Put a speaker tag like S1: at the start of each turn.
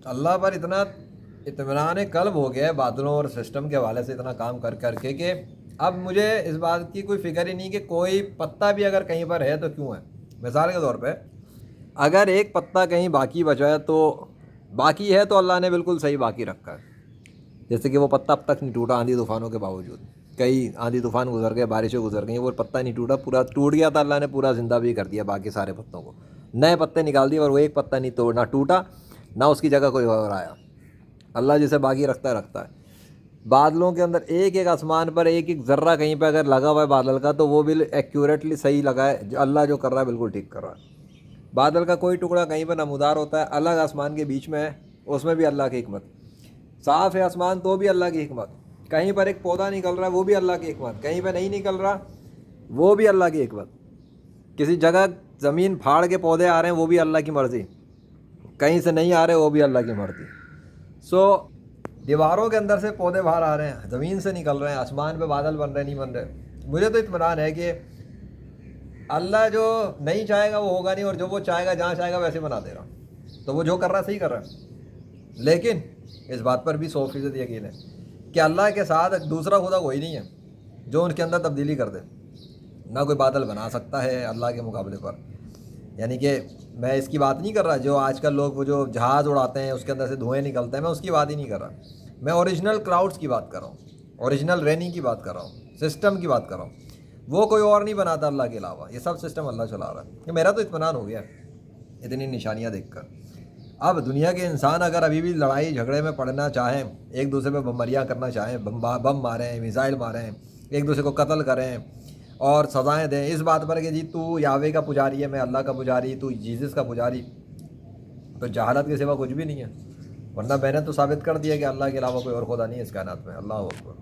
S1: اللہ پر اتنا اطمینان قلب ہو گیا ہے بادلوں اور سسٹم کے حوالے سے اتنا کام کر کر کے کہ اب مجھے اس بات کی کوئی فکر ہی نہیں کہ کوئی پتا بھی اگر کہیں پر ہے تو کیوں ہے. مثال کے طور پہ اگر ایک پتا کہیں باقی بچا ہے تو باقی ہے تو اللہ نے بالکل صحیح باقی رکھا ہے. جیسے کہ وہ پتا اب تک نہیں ٹوٹا آندھی طوفانوں کے باوجود. کئی آندھی طوفان گزر گئے, بارشیں گزر گئیں, وہ پتا نہیں ٹوٹا, پورا ٹوٹ گیا تھا, اللہ نے پورا زندہ بھی کر دیا باقی سارے پتوں کو, نئے پتے نکال دیے, اور وہ ایک پتا نہیں نہ ٹوٹا نہ اس کی جگہ کوئی اور آیا. اللہ جسے باقی رکھتا رکھتا ہے. بادلوں کے اندر ایک ایک آسمان پر ایک ایک ذرہ کہیں پہ اگر لگا ہوا ہے بادل کا تو وہ بھی ایکوریٹلی صحیح لگا ہے. اللہ جو کر رہا ہے بالکل ٹھیک کر رہا ہے. بادل کا کوئی ٹکڑا کہیں پہ نمودار ہوتا ہے, الگ آسمان کے بیچ میں ہے, اس میں بھی اللہ کی حکمت. صاف ہے آسمان تو بھی اللہ کی حکمت. کہیں پر ایک پودا نکل رہا ہے وہ بھی اللہ کی حکمت, کہیں پہ نہیں نکل رہا وہ بھی اللہ کی حکمت. کسی جگہ زمین پھاڑ کے پودے آ رہے ہیں وہ بھی اللہ کی مرضی, کہیں سے نہیں آ رہے وہ بھی اللہ کی مرضی. دیواروں کے اندر سے پودے باہر آ رہے ہیں, زمین سے نکل رہے ہیں, آسمان پہ بادل بن رہے نہیں بن رہے. مجھے تو اطمینان ہے کہ اللہ جو نہیں چاہے گا وہ ہوگا نہیں, اور جو وہ چاہے گا جہاں چاہے گا ویسے بنا دے گا. تو وہ جو کر رہا ہے صحیح کر رہا ہے. لیکن اس بات پر بھی 100% یقین ہے کہ اللہ کے ساتھ دوسرا خدا کوئی نہیں ہے جو ان کے اندر تبدیلی کر دے. نہ کوئی بادل بنا سکتا ہے اللہ کے مقابلے پر. یعنی کہ میں اس کی بات نہیں کر رہا جو آج کل لوگ وہ جو جہاز اڑاتے ہیں اس کے اندر سے دھوئیں نکلتے ہیں, میں اس کی بات ہی نہیں کر رہا. میں اوریجنل کلاؤڈس کی بات کر رہا ہوں, اوریجنل ریننگ کی بات کر رہا ہوں, سسٹم کی بات کر رہا ہوں. وہ کوئی اور نہیں بناتا اللہ کے علاوہ, یہ سب سسٹم اللہ چلا رہا ہے. کہ میرا تو اطمینان ہو گیا اتنی نشانیاں دیکھ کر. اب دنیا کے انسان اگر ابھی بھی لڑائی جھگڑے میں پڑنا چاہیں, ایک دوسرے پہ بمباریاں کرنا چاہیں, بم ماریں, میزائل ماریں, ایک دوسرے کو قتل کریں اور سزائیں دیں اس بات پر کہ جی تو یاوے کا پجاری ہے, میں اللہ کا پجاری, تو جیزس کا پجاری, تو جہالت کے سوا کچھ بھی نہیں ہے. ورنہ میں نے تو ثابت کر دیا کہ اللہ کے علاوہ کوئی اور خدا نہیں ہے اس کائنات میں. اللہ اکبر.